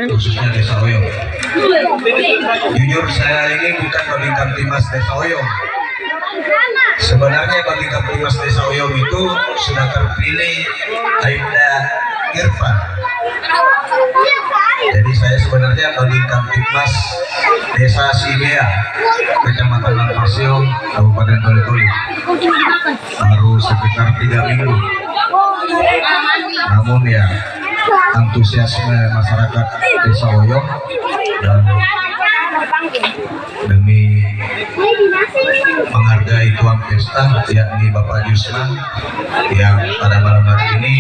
khususnya Desa Oyong. Jujur saya ini bukan bagian Kamtimas Desa Oyong. Sebenarnya bagi Kamtimas Desa Oyong itu sudah terpilih Aibda Irfan. Jadi saya sebenarnya bagi Kamtimas Desa Sibea, Kecamatan Lampasio, Kabupaten Toli-Toli. Baru sekitar 3 minggu. Namun ya antusiasme masyarakat Desa Oyong dan demi menghargai tuan pesta yakni Bapak Yusman yang pada malam hari ini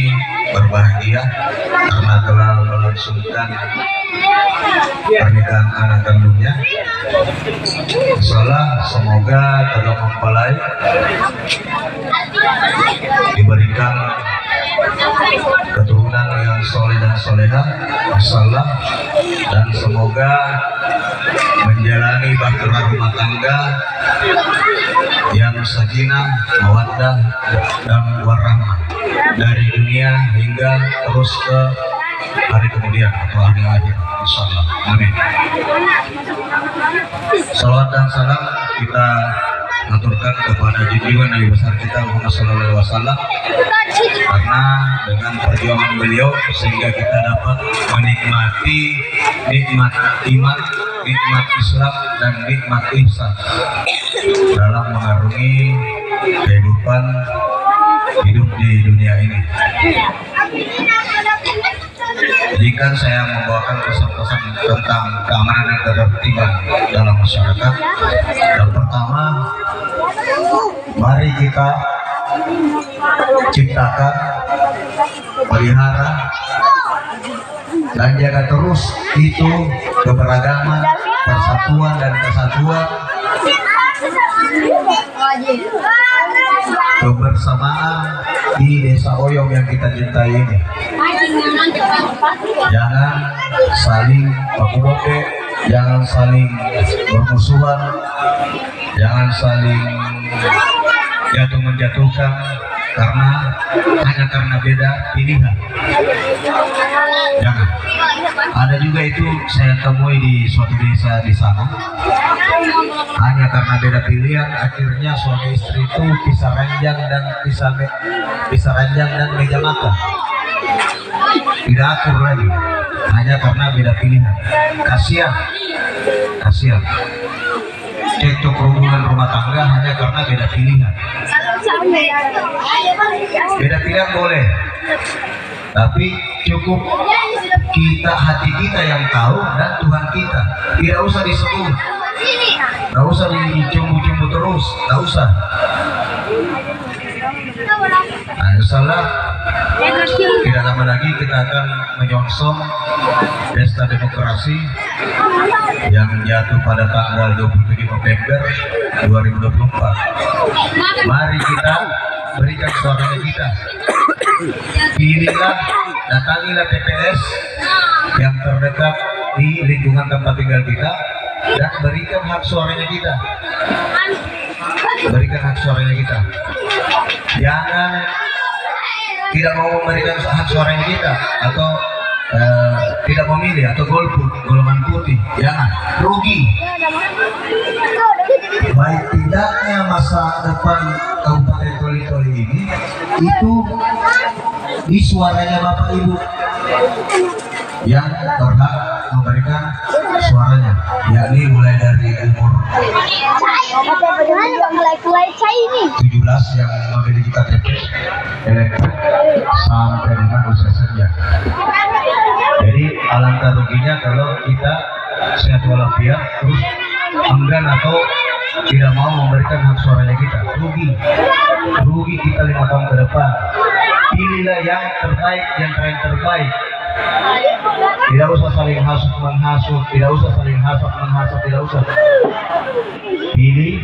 berbahagia karena telah melangsungkan pernikahan anak kandungnya. Semoga dalam mempelai diberikan keturunan yang soleh dan soleha, insyaallah, dan semoga menjalani bahtera rumah tangga yang sakinah, mawaddah, dan warahmah dari dunia hingga terus ke hari kemudian atau hari akhir, insyaallah. Amin. Salawat dan salam kita aturkan kepada junjungan Nabi besar kita Muhammad sallallahu alaihi wasallam, karena dengan perjuangan beliau sehingga kita dapat menikmati nikmat iman, nikmat Islam, dan nikmat ihsan dalam mengarungi kehidupan hidup di dunia ini. Jika saya membawakan pesan-pesan tentang keamanan dan ketertiban dalam masyarakat, yang pertama, mari kita ciptakan, pelihara, dan jaga terus itu keberagaman, persatuan dan kesatuan, kebersamaan di Desa Oyong yang kita cintai ini. Jangan saling baku-baku, jangan saling bermusuhan, jangan saling jatuh-menjatuhkan hanya karena beda pilihan. Jangan. Ada juga itu saya temui di suatu desa di sana, hanya karena beda pilihan akhirnya suami istri itu pisah ranjang dan meja makan. Tidak akur lagi, hanya karena beda pilihan. Kasihan. Cekcok hubungan rumah tangga hanya karena beda pilihan. Beda pilihan boleh, tapi cukup hati kita yang tahu dan Tuhan kita. Tidak usah disebut, tidak usah dicumbu-cumbu terus, tidak usah. Insyaallah tidak lama lagi kita akan menyongsong pesta demokrasi yang jatuh pada tanggal 27 November 2024. Mari kita berikan suaranya kita. Pilihlah, datangilah TPS yang terdekat di lingkungan tempat tinggal kita dan berikan hak suaranya kita. Berikan hak suaranya kita. Jangan tidak mau memberikan hak suaranya kita atau tidak memilih atau golongan putih. Jangan, rugi. Baik tidaknya masa depan Kabupaten Toli-Toli ini itu di suaranya Bapak Ibu yang berhak memberikan suaranya, yakni mulai dari umur 17 yang memiliki KTP elektrik sampai dengan usia senja. Jadi alangkah ruginya kalau kita sehat walafiat terus enggan atau tidak mau memberikan hak suaranya kita. Rugi kita 5 tahun ke depan. Pilihlah yang terbaik, yang terbaik. Tidak usah saling menghasut, tidak usah saling menghasut, tidak usah. Pilih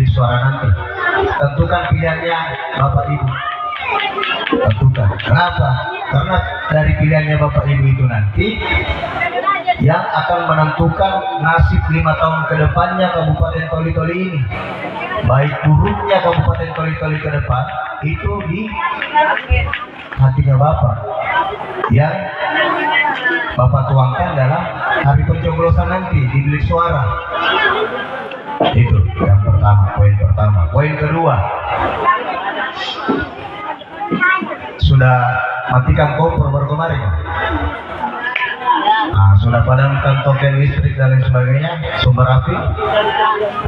suara nanti. Tentukan pilihannya Bapak Ibu. Tentukan. Kenapa? Karena dari pilihannya Bapak Ibu itu nanti yang akan menentukan nasib 5 tahun ke depannya Kabupaten Toli-Toli ini. Baik buruknya Kabupaten Toli-Toli ke depan itu di hatinya Bapak. yang Bapak tuangkan dalam hari pencoblosan nanti di bilik suara. Itu yang pertama, poin pertama. Poin kedua, sudah matikan kompor baru kemarin. Nah, sudah padamkan token listrik dan lain sebagainya, sumber api.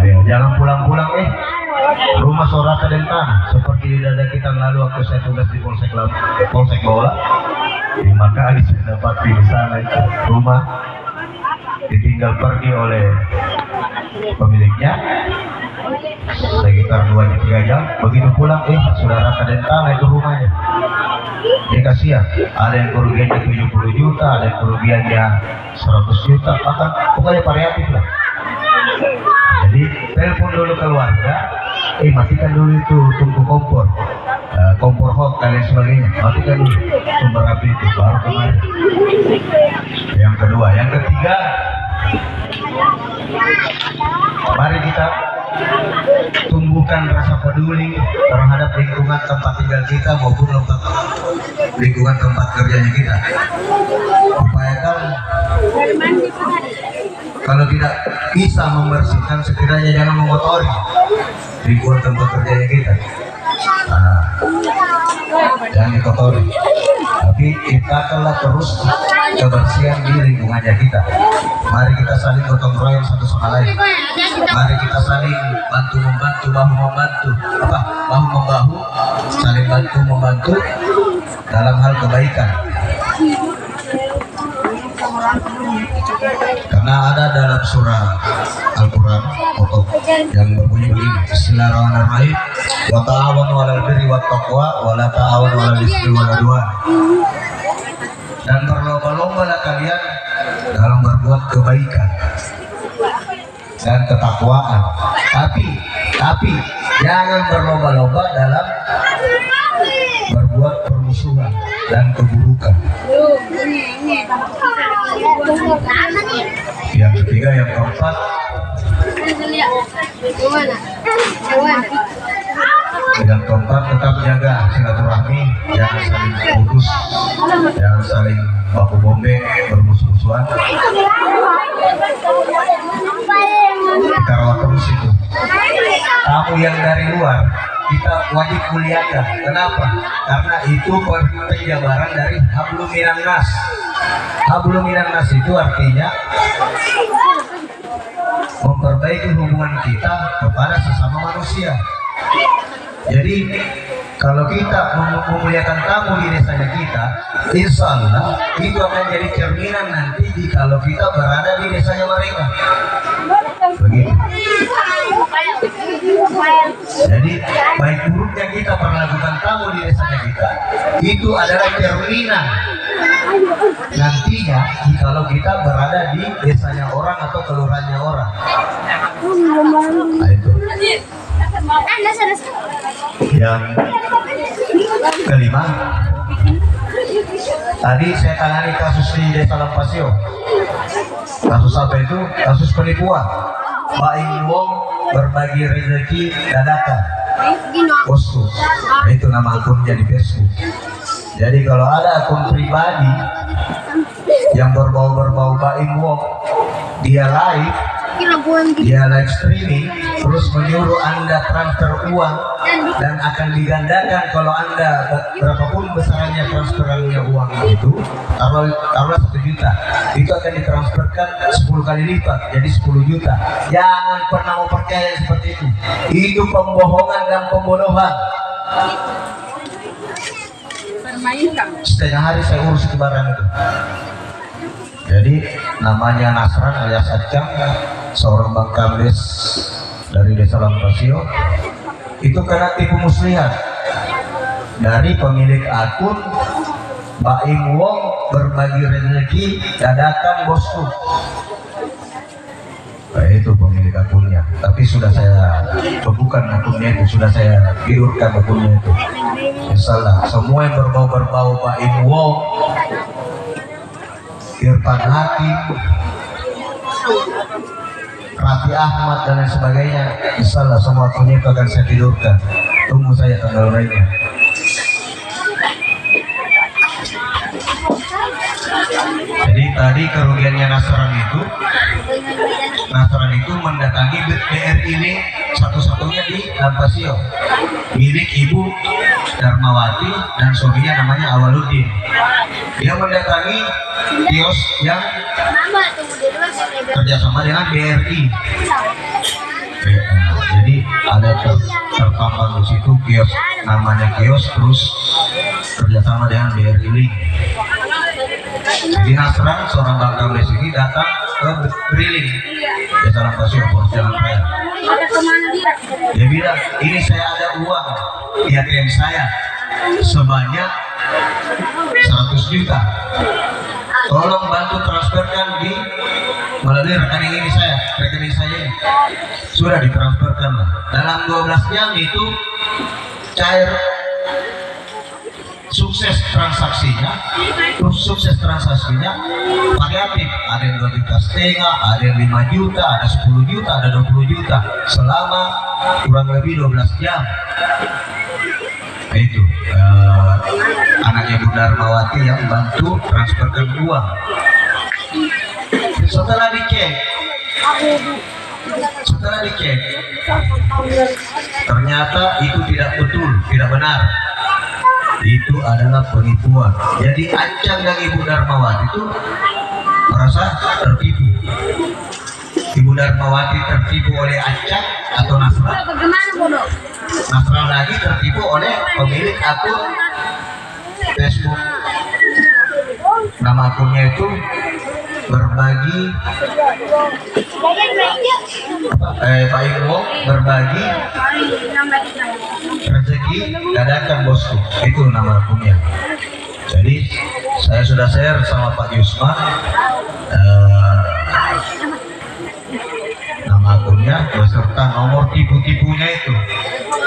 Ayo, jangan pulang-pulang rumah Soraka dan tanah seperti di dada kita lalu waktu saya tugas di Polsek Bola. 5 kali saya dapati di sana itu rumah ditinggal pergi oleh pemiliknya sekitar 2-3 jam. Begitu pulang sudah rata dan tanah itu rumahnya. Dia kasihan, ada yang kerugiannya 70 juta, ada yang kerugiannya 100 juta, bahkan pokoknya variatif lah. Jadi telepon dulu keluarga, matikan dulu itu tungku kompor, kompor hot dan lain sebagainya, matikan dulu sumber api itu baru kemarin. Yang kedua, yang ketiga, mari kita tumbuhkan rasa peduli terhadap lingkungan tempat tinggal kita maupun lingkungan tempat kerjanya kita. Upayakan kalau tidak bisa membersihkan, setidaknya jangan mengotori lingkungan tempat kerjanya kita. Jangan dikotori, tapi kita telah terus kebersihan di lingkungannya kita. Mari kita saling gotong royong satu sama lain. Mari kita saling bantu membantu, bahu membantu, bahu membahu, saling bantu membantu dalam hal kebaikan. Karena ada dalam surah Al-Quran yang berbunyi begini, Bismillahirrahmanirrahim, wa ta'awanu 'alal birri wat taqwa wa la ta'awanu 'alal ismi wal 'udwan. Dan berlomba-lombalah kalian dalam berbuat kebaikan dan ketakwaan. Tapi jangan berlomba-lomba dalam berbuat permusuhan dan keburukan. Yang ketiga, yang keempat, tetap jaga silaturahmi, jangan saling putus, jangan saling baku bombe, bermusuh-musuhan. Kita rawat terus itu. Tamu yang dari luar kita wajib muliakan. Kenapa? Karena itu penjabaran dari hablum minan nas. Hablum minan nas itu artinya memperbaiki hubungan kita kepada sesama manusia. Jadi kalau kita memuliakan tamu di desanya kita, insya Allah itu akan jadi cerminan nanti kalau kita berada di desanya mereka. Begitu. Jadi baik buruknya kita perlakukan tamu di desanya kita, itu adalah cerminan nantinya kalau kita berada di desanya orang atau kelurahannya orang. Nah, itu. Yang kelima, tadi saya tangani kasus di Desa Lampasio. Kasus apa itu? Kasus penipuan. Baing wong berbagi rezeki dadakan. Bosku, itu nama akunnya di Facebook. Jadi kalau ada akun pribadi yang berbau-berbau baing wong, dia live streaming, terus menyuruh Anda transfer uang dan akan digandakan kalau Anda berapapun besarannya transferannya uang itu, taruhlah 1 juta, itu akan ditransferkan 10 kali lipat jadi 10 juta. Jangan pernah mau percaya seperti itu pembohongan dan pembodohan. Setengah hari saya urus itu barang itu. Jadi namanya Nasran alias Acang, seorang Bang Kamdes dari Desa Lampasio, itu kena tipu muslihat dari pemilik akun Baim Wong berbagi rezeki dadakan bosku. Nah, itu pemilik akunnya, tapi sudah saya bukan akunnya itu, sudah saya tidurkan akunnya itu. Insyaallah semua yang berbau-berbau Baim Wong, Irfan Hakim, Raffi Ahmad dan lain sebagainya, insyaallah semua akunnya itu akan saya tidurkan. Tunggu saya tanggal lainnya. tadi kerugiannya Nasran itu mendatangi BRI ini satu-satunya di Lampasio, milik Ibu Darmawati dan suaminya namanya Awaludin. Dia mendatangi kios yang kerjasama dengan BRI. Jadi ada terpampang di situ kios, namanya kios, terus kerjasama dengan BRI Link. Jadi Nasran, seorang bangkang di sini, datang ke Briling di Jalan Pasir, Jalan Raya. Dia bilang, ini saya ada uang di ATM saya sebanyak 100 juta. Tolong bantu transferkan melalui rekening saya ini. Sudah ditransferkan lah. Dalam 12 jam itu cair, sukses transaksinya variatif. Ada yang 2,5 juta, ada yang 5 juta, ada 10 juta, ada 20 juta selama kurang lebih 12 jam. Itu anaknya Bu Darmawati yang bantu transferkan uang. Setelah dicek ternyata itu tidak betul, tidak benar. Itu adalah penipuan. Jadi Acang dan Ibu Darmawati itu merasa tertipu. Ibu Darmawati tertipu oleh Acang atau Nasran. Nasran lagi tertipu oleh pemilik akun Facebook. Nama akunnya itu berbagi berbagi rezeki dadakan bosku, itu nama akunnya. Jadi saya sudah share sama Pak Yusma nama akunnya beserta nomor tipu-tipunya itu,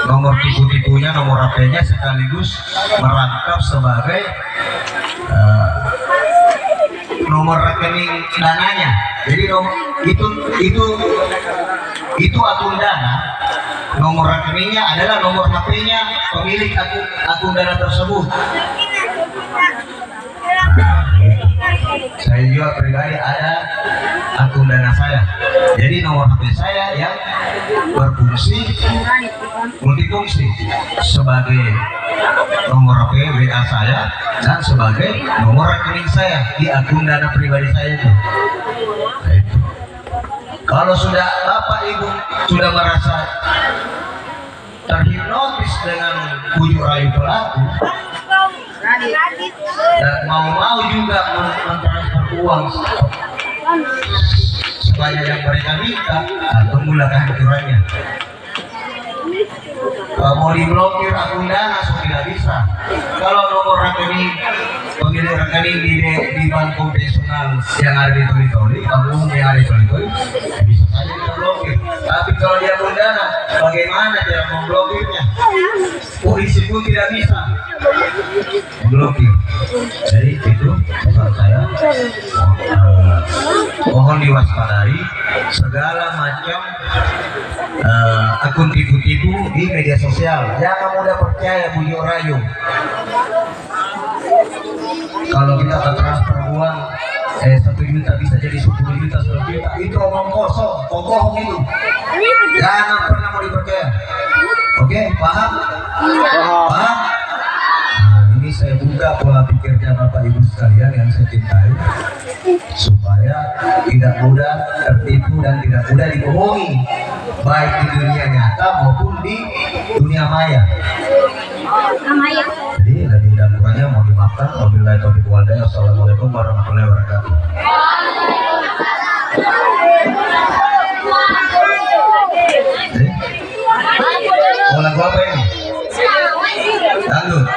nomor HP-nya sekaligus merangkap sebagai nomor rekening dananya. Jadi itu akun dana, nomor rekeningnya adalah nomor HP-nya pemilik akun dana tersebut. Saya juga pribadi ada akun dana saya. Jadi nomor HP saya yang multifungsi sebagai nomor HP WA saya dan sebagai nomor rekening saya di akun dana pribadi saya itu. Nah, itu. Kalau sudah Bapak Ibu sudah merasa terhipnotis dengan bujuk rayu pelaku dan mau juga mentransfer uang sebanyak yang mereka minta, tunggulah kehadirannya. Mau diblokir akun dana tidak bisa. Kalau nomor rekening pemilik rekening di bank konvensional yang ada di Toli-Toli, kamu yang ada di Toli-Toli, bisa saja kita blokir. Tapi kalau dia akun dana, bagaimana cara memblokirnya? Polisi pun tidak bisa memblokir. Jadi itu pesan saya. Mohon diwaspadai segala macam akun tipu-tipu di media sosial. Jangan mudah percaya bujuk rayu. Kalau kita akan transfer uang 1 juta bisa jadi 10 juta, 10 juta, itu omong kosong, bohong itu. Jangan pernah mau dipercaya. Oke, paham? Paham? Ini saya buka pola pikirnya Bapak Ibu sekalian yang saya cintai, supaya tidak mudah tertipu dan tidak mudah dibohongi, baik di dunia nyata maupun di dunia maya. Jadi lebih dan kurangnya mau dimaafkan. Wabillahi taufiq wal hidayah. Assalamualaikum warahmatullahi wabarakatuh. Mau lagu apa ini? Dangdut.